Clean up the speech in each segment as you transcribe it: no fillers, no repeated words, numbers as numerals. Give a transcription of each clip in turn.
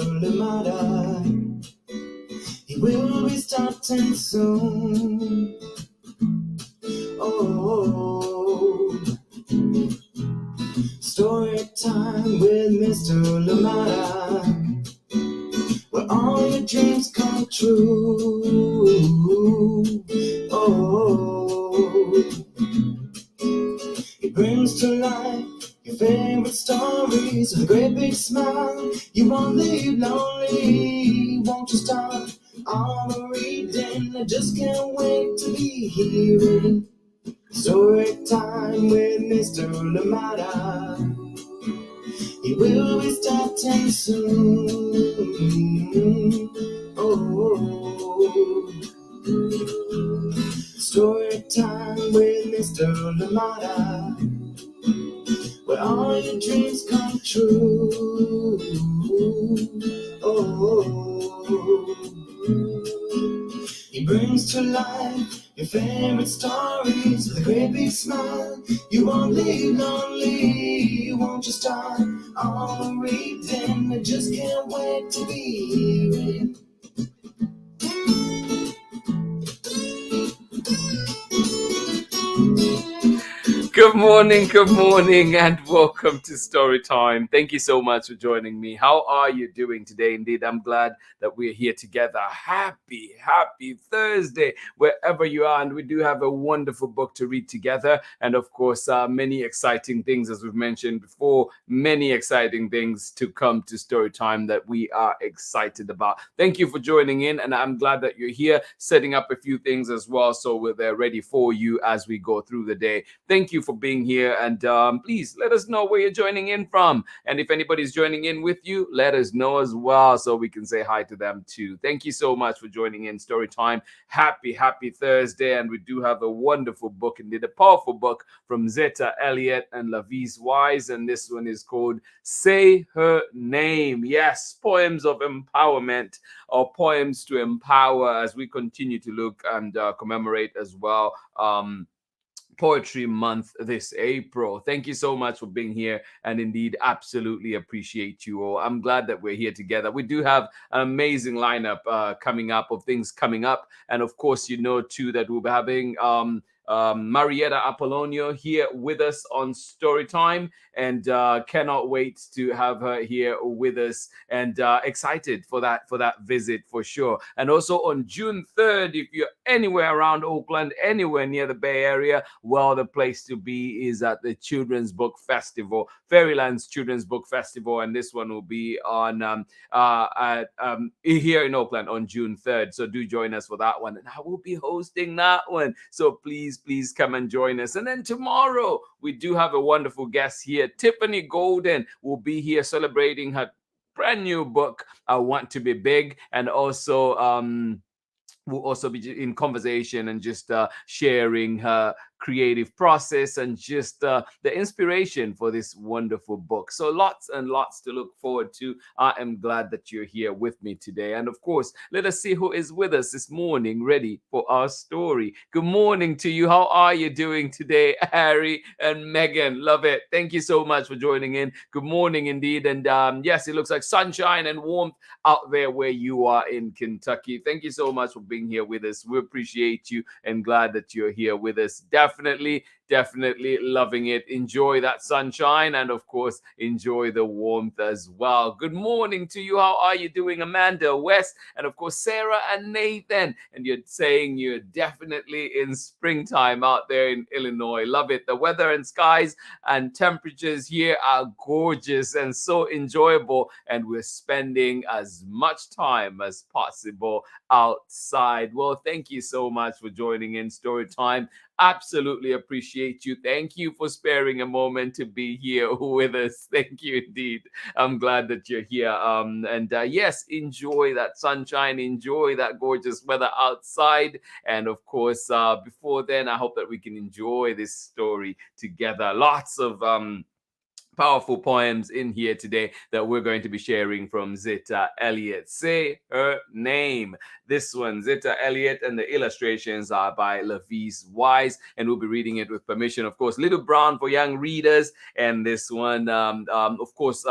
Lamada. He will be starting soon. Oh, story time with Mr. Lamada, where all your dreams come true. Oh, he brings to life your favorite stories with a great big smile. You won't leave lonely, won't you start all the reading? I just can't wait to be hearing story time with Mr. Lamada. He will be starting soon. Oh, story time with Mr. Lamada, where all your dreams come true. Oh, he brings to life your favorite stories with a great big smile. You won't leave lonely, won't you start all reading? I just can't wait to be hearing. Good morning, and welcome to Story Time. Thank you so much for joining me. How are you doing today? Indeed, I'm glad that we're here together. Happy Thursday, wherever you are. And we do have a wonderful book to read together. And of course, many exciting things, as we've mentioned before, many exciting things to come to Story Time that we are excited about. Thank you for joining in. And I'm glad that you're here, setting up a few things as well, so we're there ready for you as we go through the day. Thank you for being here, and please let us know where you're joining in from, and if anybody's joining in with you, let us know as well so we can say hi to them too. Thank you so much for joining in Story Time. Happy Thursday, and we do have a wonderful book, indeed a powerful book from Zetta Elliott and LOVEIS WISE, and this one is called Say Her Name. Yes, poems of empowerment, or poems to empower, as we continue to look and commemorate as well Poetry Month this April. Thank you so much for being here, and indeed absolutely appreciate you all. I'm glad that we're here together. We do have an amazing lineup coming up, and of course you know too that we'll be having Marietta Apollonio here with us on Story Time, and cannot wait to have her here with us, and excited for that visit for sure. And also on June 3rd, if you're anywhere around Oakland, anywhere near the Bay Area, well, the place to be is at the Children's Book Festival, Fairyland's Children's Book Festival, and this one will be on here in Oakland on June 3rd. So do join us for that one, and I will be hosting that one. So please come and join us. And then tomorrow we do have a wonderful guest here. Tiffany Golden will be here celebrating her brand new book, I Want to Be Big, and also we'll also be in conversation and just sharing her creative process and just the inspiration for this wonderful book. So lots and lots to look forward to. I am glad that you're here with me today. And of course, let us see who is with us this morning, ready for our story. Good morning to you. How are you doing today, Harry and Megan? Love it. Thank you so much for joining in. Good morning indeed. And yes, it looks like sunshine and warmth out there where you are in Kentucky. Thank you so much for being here with us. We appreciate you and glad that you're here with us. Definitely loving it. Enjoy that sunshine, and of course enjoy the warmth as well. Good morning to you. How are you doing, Amanda, West, and of course Sarah and Nathan? And you're saying you're definitely in springtime out there in Illinois. Love it. The weather and skies and temperatures here are gorgeous and so enjoyable, and we're spending as much time as possible outside. Well, thank you so much for joining in Story Time. Absolutely appreciate you. Thank you for sparing a moment to be here with us. Thank you indeed. I'm glad that you're here. And yes, enjoy that sunshine, enjoy that gorgeous weather outside. And of course, before then, I hope that we can enjoy this story together. Lots of powerful poems in here today that we're going to be sharing from Zetta Elliott. Say her name. This one, Zetta Elliott, and the illustrations are by LOVEIS Wise, and we'll be reading it with permission, of course. Little Brown for young readers, and this one, of course,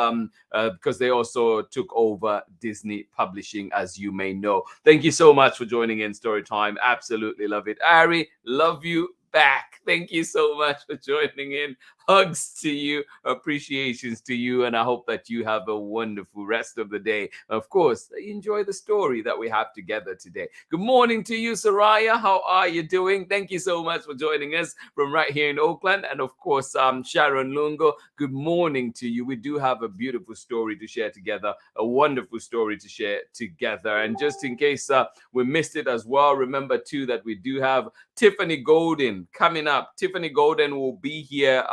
because they also took over Disney Publishing, as you may know. Thank you so much for joining in Storytime. Absolutely love it. Ari, love you back. Thank you so much for joining in. Hugs to you, appreciations to you, and I hope that you have a wonderful rest of the day. Of course, enjoy the story that we have together today. Good morning to you, Soraya. How are you doing? Thank you so much for joining us from right here in Oakland. And of course, Sharon Lungo, good morning to you. We do have a beautiful story to share together, a wonderful story to share together. And just in case we missed it as well, remember too that we do have Tiffany Golden coming up. Tiffany Golden will be here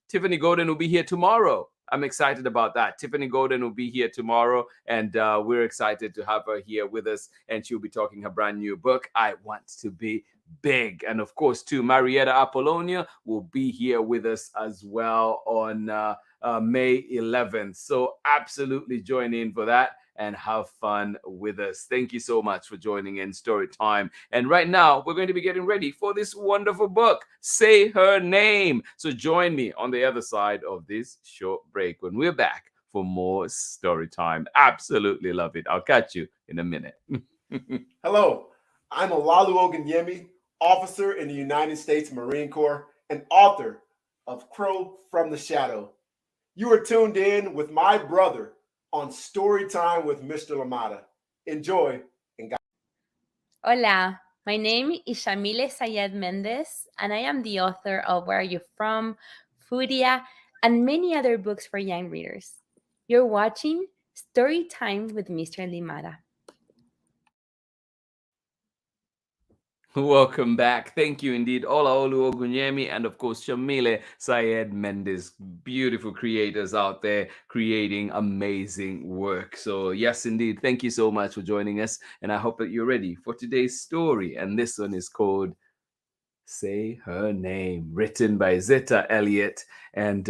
Tiffany Golden will be here tomorrow. I'm excited about that. Tiffany Golden will be here tomorrow, and we're excited to have her here with us. And she'll be talking her brand new book, I Want to Be Big. And of course, too, Marietta Apollonia will be here with us as well on May 11th. So absolutely join in for that and have fun with us. Thank you so much for joining in Story Time. And right now, we're going to be getting ready for this wonderful book, Say Her Name. So join me on the other side of this short break when we're back for more Story Time. Absolutely love it. I'll catch you in a minute. Hello, I'm Olalu Ogunyemi, officer in the United States Marine Corps and author of Crow from the Shadow. You are tuned in with my brother on Story Time with Mr. Lamada. Enjoy. Hola, my name is Shamile Sayed Mendez, and I am the author of Where Are You From, Furia, and many other books for young readers. You're watching Story Time with Mr. Limada. Welcome back. Thank you indeed, Olaolu Ogunyemi, and of course, Shamile Syed Mendes, beautiful creators out there creating amazing work. So, yes, indeed, thank you so much for joining us, and I hope that you're ready for today's story. And this one is called Say Her Name, written by Zetta Elliott, and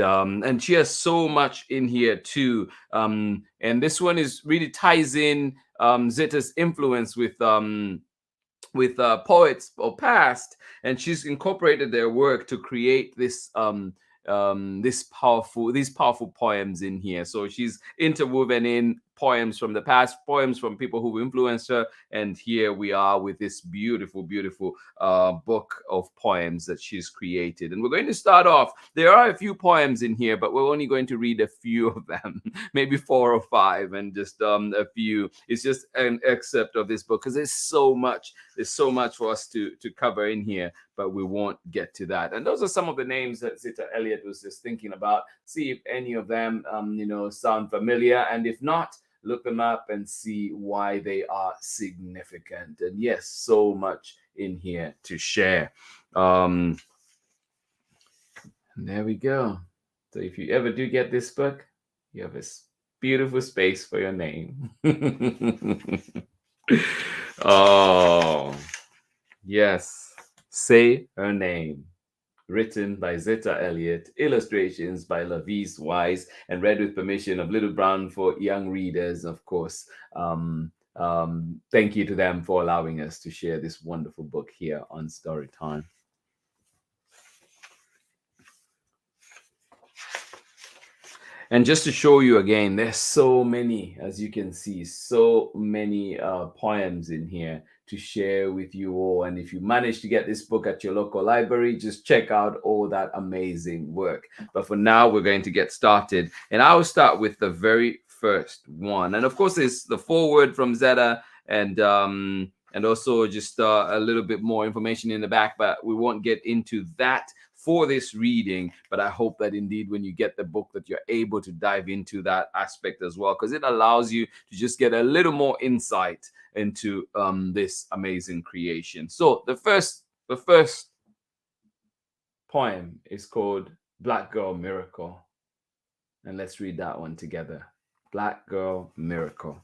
she has so much in here too. And this one is really ties in Zetta's influence with poets or past, and she's incorporated their work to create these powerful poems in here. So she's interwoven in poems from the past, poems from people who influenced her, and here we are with this beautiful book of poems that she's created. And we're going to start off. There are a few poems in here, but we're only going to read a few of them, maybe 4 or 5, and just a few. It's just an excerpt of this book because there's so much for us to cover in here, but we won't get to that. And those are some of the names that Zetta Elliott was just thinking about. See if any of them sound familiar, and if not, look them up and see why they are significant. And yes, so much in here to share. There we go. So if you ever do get this book, you have a beautiful space for your name. Oh, yes. Say Her Name. Written by Zetta Elliott, illustrations by LOVEIS Wise, and read with permission of Little Brown for young readers, of course. Thank you to them for allowing us to share this wonderful book here on Storytime. And just to show you again, there's so many, as you can see, so many poems in here to share with you all. And if you manage to get this book at your local library, just check out all that amazing work. But for now, we're going to get started. And I will start with the very first one. And of course, there's the foreword from Zetta, and also just a little bit more information in the back, but we won't get into that for this reading. But I hope that indeed when you get the book that you're able to dive into that aspect as well, because it allows you to just get a little more insight into this amazing creation. So the first poem is called Black Girl Miracle, and let's read that one together. Black Girl Miracle.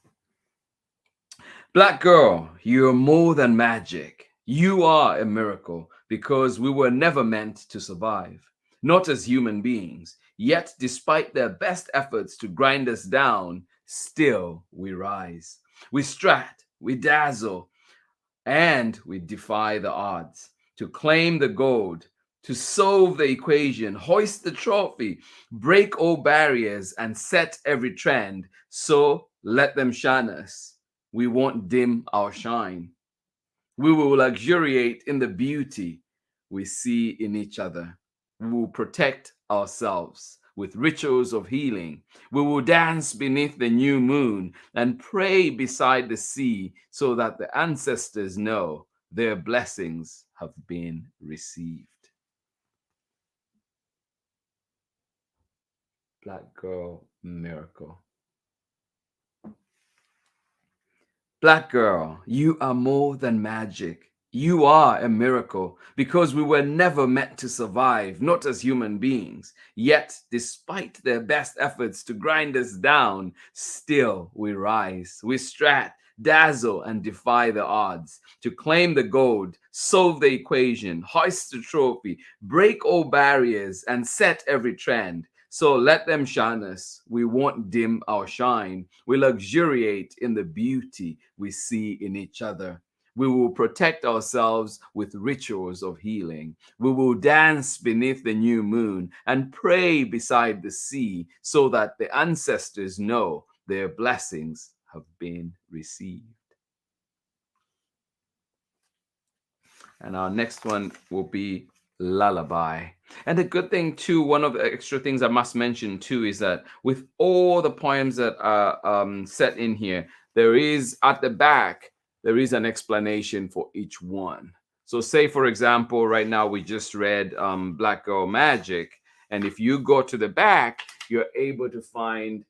Black girl, you're more than magic. You are a miracle because we were never meant to survive. not as human beings. Yet, despite their best efforts to grind us down, still we rise. We strut, we dazzle, and we defy the odds to claim the gold, to solve the equation, hoist the trophy, break all barriers, and set every trend. So let them shine us. We won't dim our shine. We will luxuriate in the beauty we see in each other. We will protect ourselves with rituals of healing. We will dance beneath the new moon and pray beside the sea so that the ancestors know their blessings have been received. Black Girl Miracle. Black girl, you are more than magic. You are a miracle because we were never meant to survive, not as human beings. Yet, despite their best efforts to grind us down, still we rise. We strut, dazzle, and defy the odds to claim the gold, solve the equation, hoist the trophy, break all barriers, and set every trend. So let them shine us. We won't dim our shine. We luxuriate in the beauty we see in each other. We will protect ourselves with rituals of healing. We will dance beneath the new moon and pray beside the sea so that the ancestors know their blessings have been received. And our next one will be Lullaby. And the good thing too, one of the extra things I must mention too, is that with all the poems that are set in here, there is at the back, there is an explanation for each one. So say, for example, right now we just read Black Girl Magic. And if you go to the back, you're able to find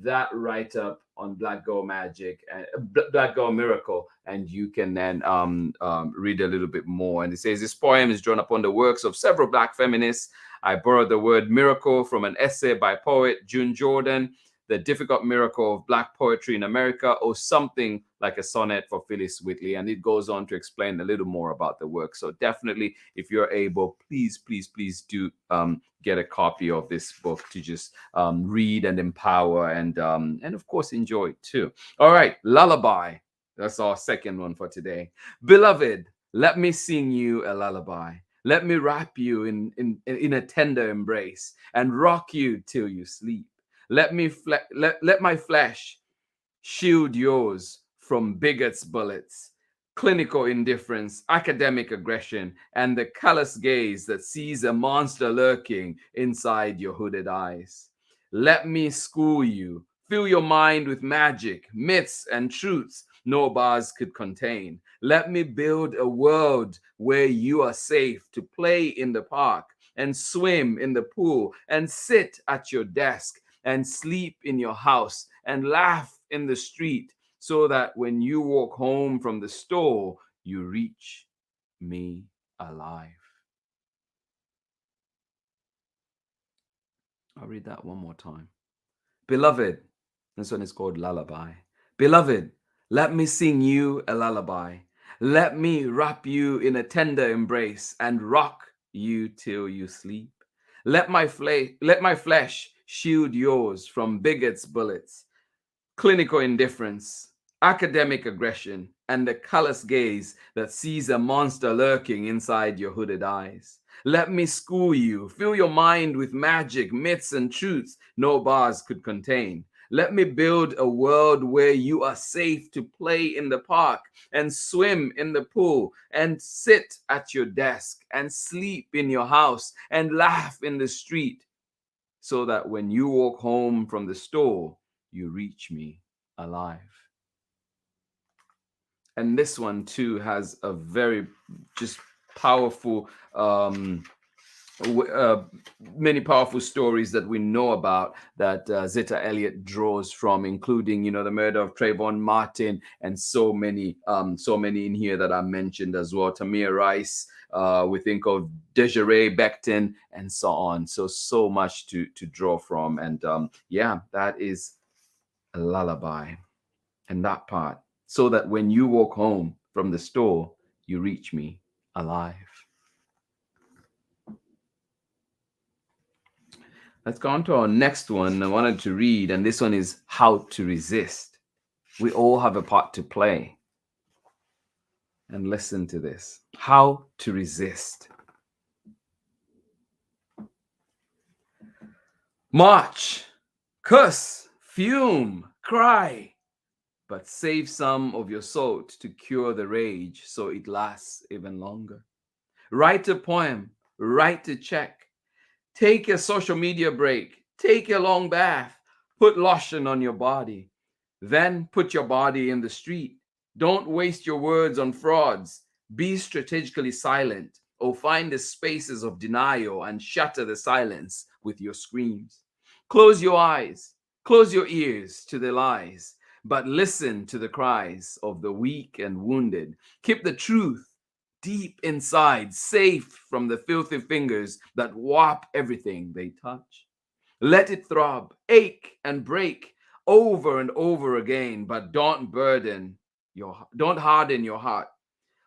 that write-up on Black Girl Magic and Black Girl Miracle, and you can then read a little bit more. And it says this poem is drawn upon the works of several Black feminists. I borrowed the word miracle from an essay by poet June Jordan, The Difficult Miracle of Black Poetry in America, or something like a sonnet for Phyllis Whitley. And it goes on to explain a little more about the work. So definitely, if you're able, please do get a copy of this book to just read and empower and of course enjoy it too. All right, Lullaby. That's our second one for today. Beloved, let me sing you a lullaby. Let me wrap you in a tender embrace and rock you till you sleep. Let my flesh shield yours from bigots' bullets, clinical indifference, academic aggression, and the callous gaze that sees a monster lurking inside your hooded eyes. Let me school you, fill your mind with magic, myths, and truths no bars could contain. Let me build a world where you are safe to play in the park and swim in the pool and sit at your desk and sleep in your house and laugh in the street, so that when you walk home from the store, you reach me alive. I'll read that one more time. Beloved, this one is called Lullaby. Beloved, let me sing you a lullaby. Let me wrap you in a tender embrace and rock you till you sleep. Let my flesh shield yours from bigots' bullets, clinical indifference, academic aggression, and the callous gaze that sees a monster lurking inside your hooded eyes. Let me school you, fill your mind with magic, myths, and truths no bars could contain. Let me build a world where you are safe to play in the park and swim in the pool and sit at your desk and sleep in your house and laugh in the street, so that when you walk home from the store, you reach me alive. And this one too has a very just powerful many powerful stories that we know about that Zetta Elliott draws from, including, you know, the murder of Trayvon Martin and so many in here that I mentioned as well. Tamir Rice, we think of Desiree Becton, and so on. So much to draw from. And yeah, that is a lullaby. And that part, so that when you walk home from the store, you reach me alive. Let's go on to our next one I wanted to read, and this one is how to resist. We all have a part to play. And listen to this. How to resist. March, curse, fume, cry, but save some of your salt to cure the rage so it lasts even longer. Write a poem, write a check, take a social media break, take a long bath, put lotion on your body, then put your body in the street. Don't waste your words on frauds. Be strategically silent or find the spaces of denial and shatter the silence with your screams. Close your eyes, close your ears to the lies, but listen to the cries of the weak and wounded. Keep the truth deep inside, safe from the filthy fingers that warp everything they touch. Let it throb, ache, and break over and over again, but don't harden your heart.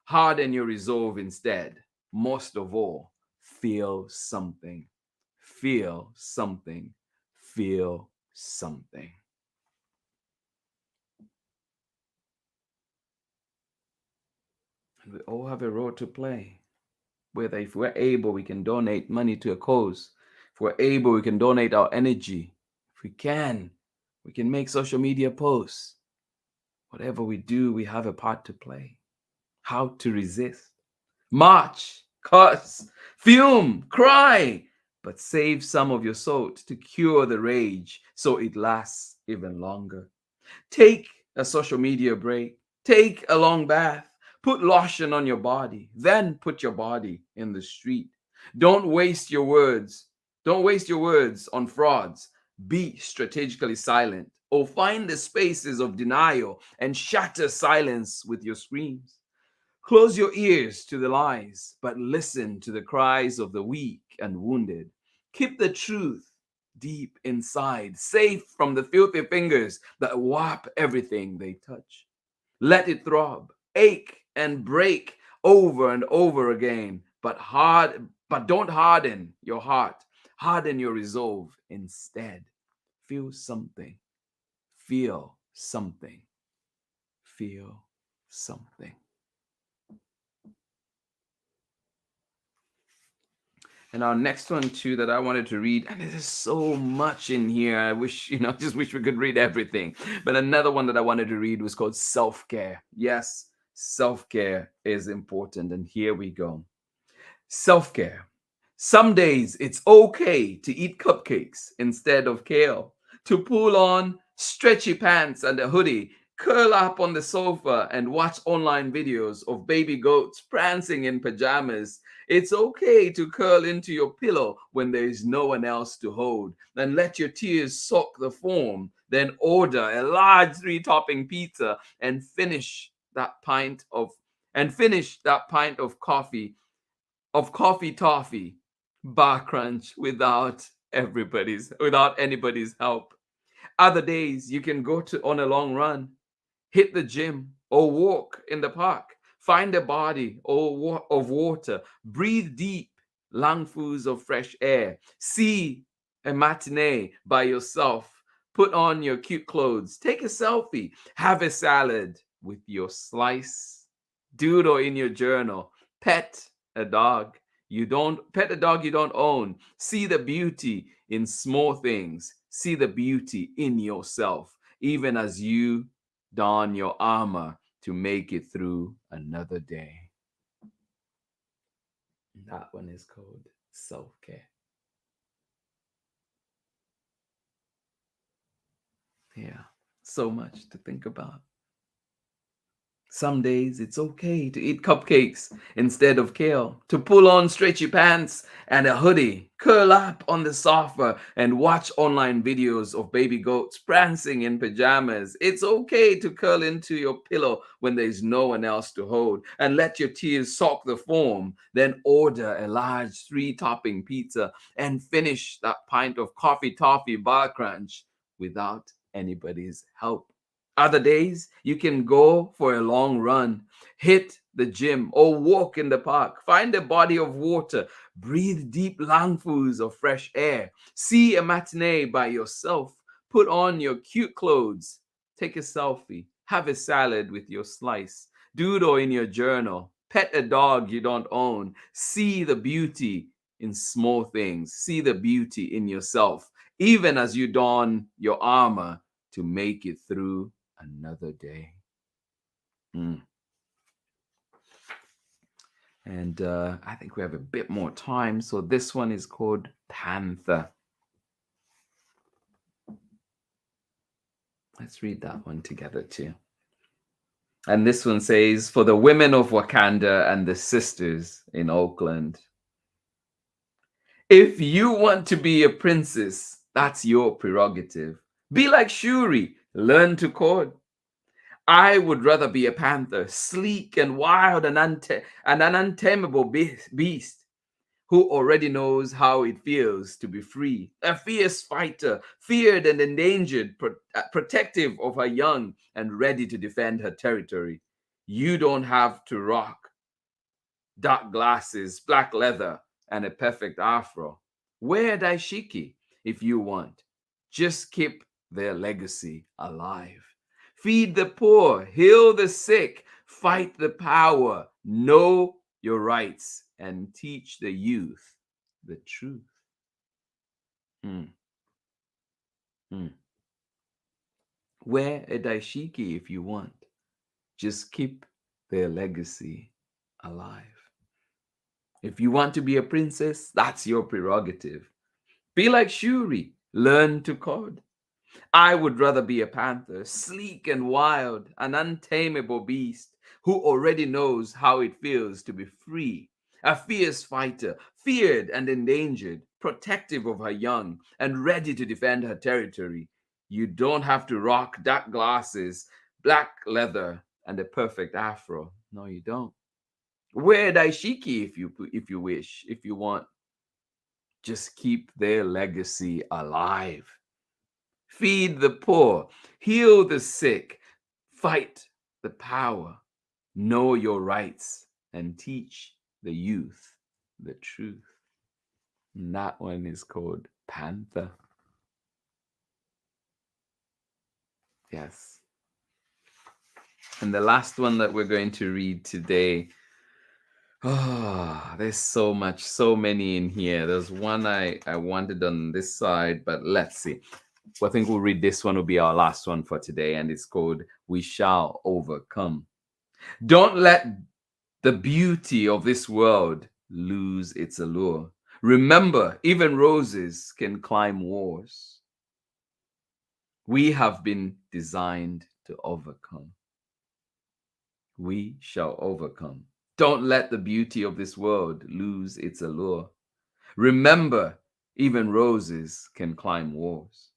Harden your resolve instead. Most of all, feel something. Feel something. Feel something. And we all have a role to play. Whether if we're able, we can donate money to a cause. If we're able, we can donate our energy. If we can make social media posts. Whatever we do, we have a part to play. How to resist. March, curse, fume, cry, but save some of your salt to cure the rage so it lasts even longer. Take a social media break. Take a long bath. Put lotion on your body. Then put your body in the street. Don't waste your words. Don't waste your words on frauds. Be strategically silent or find the spaces of denial and shatter silence with your screams. Close your ears to the lies, but listen to the cries of the weak and wounded. Keep the truth deep inside, safe from the filthy fingers that warp everything they touch. Let it throb, ache, and break over and over again, but don't harden your heart. Harden your resolve instead. Feel something. Feel something. Feel something. And our next one too that I wanted to read, and there's so much in here. I wish, just wish we could read everything. But another one that I wanted to read was called self-care. Yes, self-care is important. And here we go. Self-care. Some days it's okay to eat cupcakes instead of kale, to pull on stretchy pants and a hoodie, curl up on the sofa and watch online videos of baby goats prancing in pajamas. It's okay to curl into your pillow when there is no one else to hold, and let your tears soak the foam. Then order a large 3-topping pizza and finish that pint of coffee toffee bar crunch without anybody's help. Other days you can go on a long run, hit the gym, or walk in the park. Find a body of water, breathe deep lungfuls of fresh air, see a matinee by yourself, put on your cute clothes, take a selfie, have a salad with your slice, doodle in your journal, pet a dog you don't own. See the beauty in small things. See the beauty in yourself, even as you don your armor to make it through another day. That one is called self-care. Yeah, so much to think about. Some days it's okay to eat cupcakes instead of kale, to pull on stretchy pants and a hoodie, curl up on the sofa and watch online videos of baby goats prancing in pajamas. It's okay to curl into your pillow when there's no one else to hold and let your tears soak the foam. Then order a large 3-topping pizza and finish that pint of coffee toffee bar crunch without anybody's help. Other days, you can go for a long run, hit the gym, or walk in the park. Find a body of water, breathe deep lungfuls of fresh air, see a matinee by yourself, put on your cute clothes, take a selfie, have a salad with your slice, doodle in your journal, pet a dog you don't own, see the beauty in small things, see the beauty in yourself, even as you don your armor to make it through another day. And I think we have a bit more time. So this one is called Panther. Let's read that one together too. And this one says, for the women of Wakanda and the sisters in Oakland, if you want to be a princess, that's your prerogative. Be like Shuri, learn to court. I would rather be a panther, sleek and wild and an untamable beast who already knows how it feels to be free, a fierce fighter, feared and endangered, protective of her young and ready to defend her territory. You don't have to rock dark glasses, black leather, and a perfect afro. Wear daishiki if you want. Just keep their legacy alive. Feed the poor, heal the sick, fight the power, know your rights, and teach the youth the truth. Wear a daishiki if you want. Just keep their legacy alive. If you want to be a princess, that's your prerogative. Be like Shuri, learn to code. I would rather be a panther, sleek and wild, an untamable beast who already knows how it feels to be free, a fierce fighter, feared and endangered, protective of her young, and ready to defend her territory. You don't have to rock dark glasses, black leather, and a perfect afro. No, you don't. Wear daishiki if you wish, if you want. Just keep their legacy alive. Feed the poor, heal the sick, fight the power, know your rights, and teach the youth the truth. And that one is called Panther. Yes. And the last one that we're going to read today. Oh, there's so much, so many in here. There's one I wanted on this side, but let's see. I think we'll read this one, will be our last one for today, and it's called We Shall Overcome. Don't let the beauty of this world lose its allure. Remember, even roses can climb walls. We have been designed to overcome. We shall overcome. Don't let the beauty of this world lose its allure. Remember, even roses can climb walls.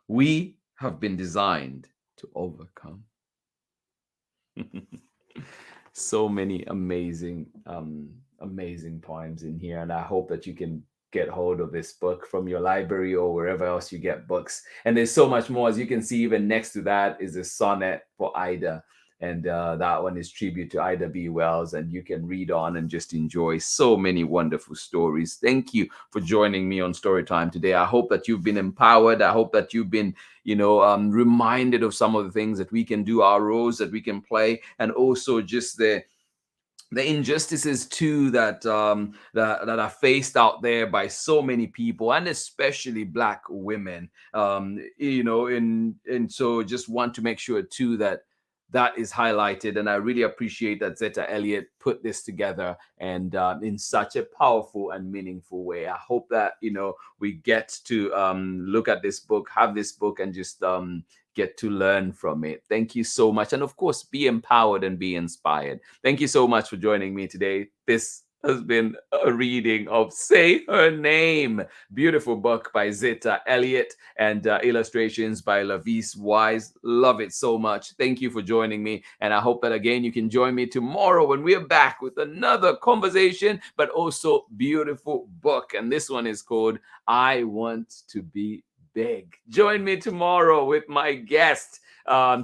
We have been designed to overcome. So many amazing, amazing poems in here. And I hope that you can get hold of this book from your library or wherever else you get books. And there's so much more. As you can see, even next to that is a sonnet for Ida. And that one is tribute to Ida B. Wells. And you can read on and just enjoy so many wonderful stories. Thank you for joining me on Storytime today. I hope that you've been empowered. I hope that you've been, reminded of some of the things that we can do, our roles that we can play, and also just the injustices too that that are faced out there by so many people, and especially Black women. And so just want to make sure too that is highlighted. And I really appreciate that Zetta Elliott put this together and in such a powerful and meaningful way. I hope that we get to look at this book, have this book, and just get to learn from it. Thank you so much. And of course, be empowered and be inspired. Thank you so much for joining me today. This has been a reading of Say Her Name, beautiful book by Zetta Elliott, and illustrations by LOVEIS WISE. Love it so much. Thank you for joining me. And I hope that again, you can join me tomorrow when we're back with another conversation, but also beautiful book. And this one is called I Want to Be Big. Join me tomorrow with my guest,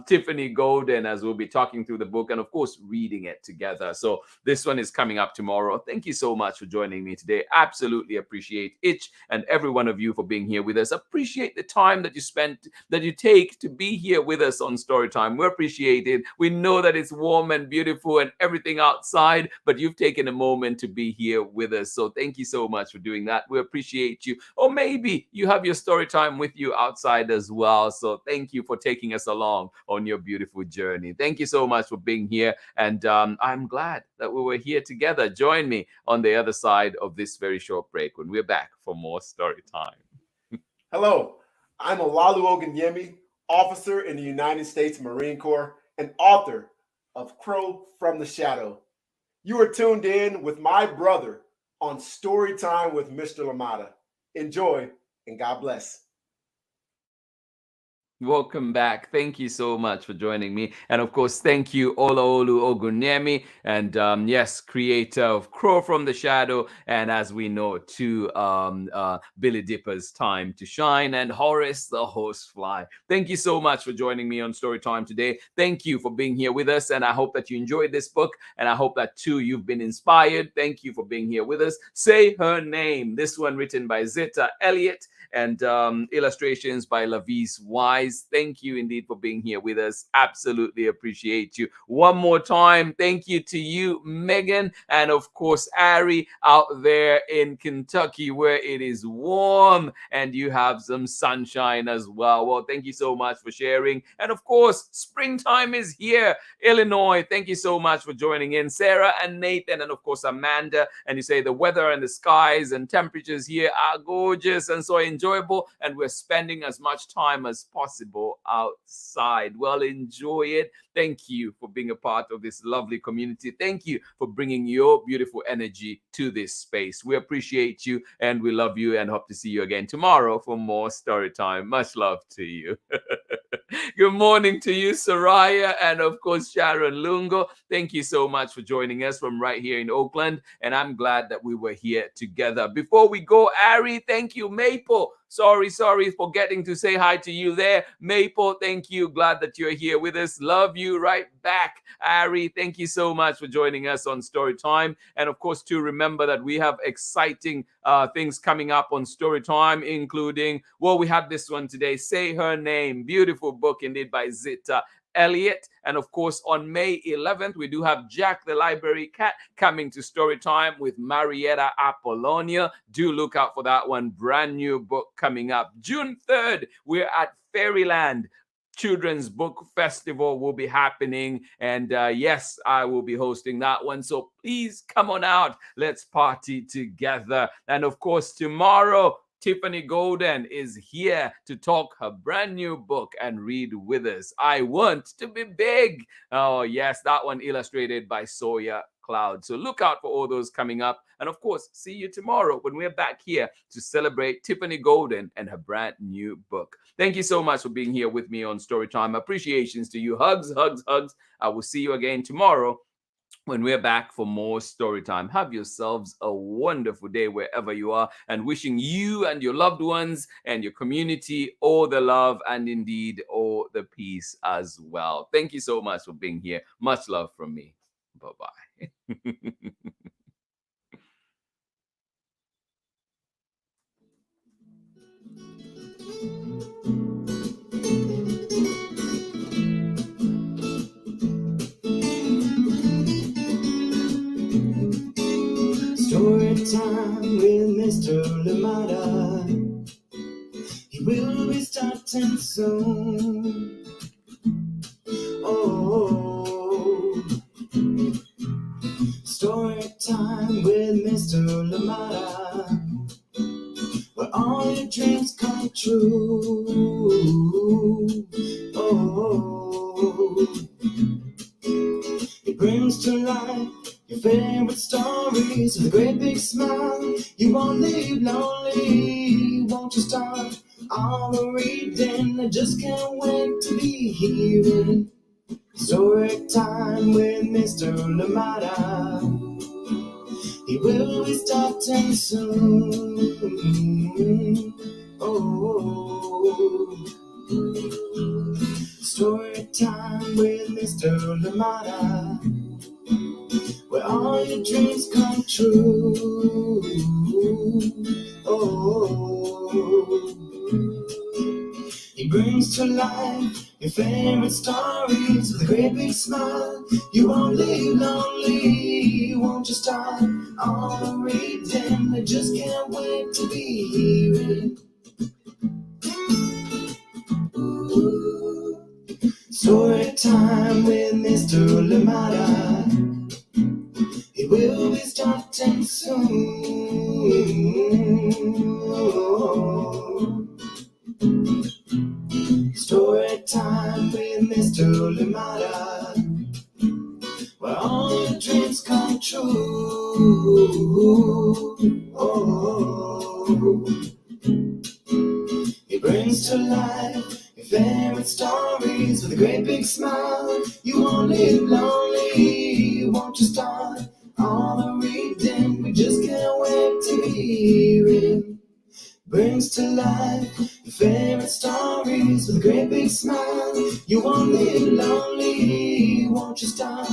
Tiffany Golden, as we'll be talking through the book and, of course, reading it together. So this one is coming up tomorrow. Thank you so much for joining me today. Absolutely appreciate each and every one of you for being here with us. Appreciate the time that you take to be here with us on Storytime. We appreciate it. We know that it's warm and beautiful and everything outside, but you've taken a moment to be here with us. So thank you so much for doing that. We appreciate you. Or maybe you have your story time with you outside as well. So thank you for taking us along on your beautiful journey. Thank you so much for being here. And I'm glad that we were here together. Join me on the other side of this very short break when we're back for more story time. Hello, I'm Olalu Ogunyemi, officer in the United States Marine Corps and author of Crow from the Shadow. You are tuned in with my brother on Storytime with Mr. Lamada. Enjoy and God bless. Welcome back. Thank you so much for joining me. And of course, thank you, Olaolu Ogunyemi, and yes, creator of Crow from the Shadow, and as we know, to Billy Dipper's Time to Shine, and Horace the Horsefly. Thank you so much for joining me on Storytime today. Thank you for being here with us, and I hope that you enjoyed this book, and I hope that too you've been inspired. Thank you for being here with us. Say Her Name. This one written by Zetta Elliott, and illustrations by LOVEIS WISE. Thank you indeed for being here with us. Absolutely appreciate you. One more time, thank you to you, Megan, and of course, Ari out there in Kentucky where it is warm and you have some sunshine as well. Well, thank you so much for sharing. And of course, springtime is here. Illinois, thank you so much for joining in. Sarah and Nathan, and of course, Amanda. And you say the weather and the skies and temperatures here are gorgeous and so enjoyable, and we're spending as much time as possible outside. Well, enjoy it. Thank you for being a part of this lovely community. Thank you for bringing your beautiful energy to this space. We appreciate you and we love you and hope to see you again tomorrow for more story time. Much love to you. Good morning to you, Soraya, and of course, Sharon Lungo. Thank you so much for joining us from right here in Oakland, and I'm glad that we were here together. Before we go, Ari, thank you. Maple, sorry forgetting to say hi to you there. Maple, thank you. Glad that you're here with us. Love you right back. Ari, thank you so much for joining us on Storytime. And of course, to remember that we have exciting things coming up on Storytime, including, well, we had this one today, Say Her Name. Beautiful book indeed by Zetta Elliott. And of course, on May 11th, we do have Jack the Library Cat coming to Storytime with Marietta Apollonia. Do look out for that one. Brand new book coming up. June 3rd, we're at Fairyland. Children's Book Festival will be happening, and yes, I will be hosting that one, so please come on out. Let's party together. And of course, tomorrow Tiffany Golden is here to talk her brand new book and read with us. I Want to Be Big. Oh yes, that one illustrated by Sawyer Cloud. So look out for all those coming up. And of course, see you tomorrow when we're back here to celebrate Tiffany Golden and her brand new book. Thank you so much for being here with me on Storytime. Appreciations to you. Hugs, hugs, hugs. I will see you again tomorrow when we're back for more story time. Have yourselves a wonderful day wherever you are, and wishing you and your loved ones and your community all the love and indeed all the peace as well. Thank you so much for being here. Much love from me. Bye-bye. Story time with Mr. Lamada. He will be starting soon. Oh, story time with Mr. Lamada, where all your dreams come true. Oh, he brings to life your favorite stories with a great big smile. You won't leave lonely. Won't you start all the reading? I just can't wait to be hearing story time with Mr. Lamada. He will be starting soon. Oh, Story time with Mr. Lamada, where all your dreams come true. Oh, he brings to life your favorite stories with a great big smile. You won't leave lonely, won't you start all reading? I just can't wait to be hearing. Story time with Mr. Lamada. He will be starting soon. Story time with Mr. Lamada, where all your dreams come true. Oh, he brings to life your favorite stories with a great big smile. You won't live lonely, won't you start all the reading? We just can't wait to hear it. Brings to life your favorite stories with a great big smile. You won't live lonely, won't you start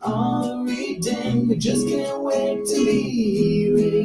all the reading? We just can't wait to hear it.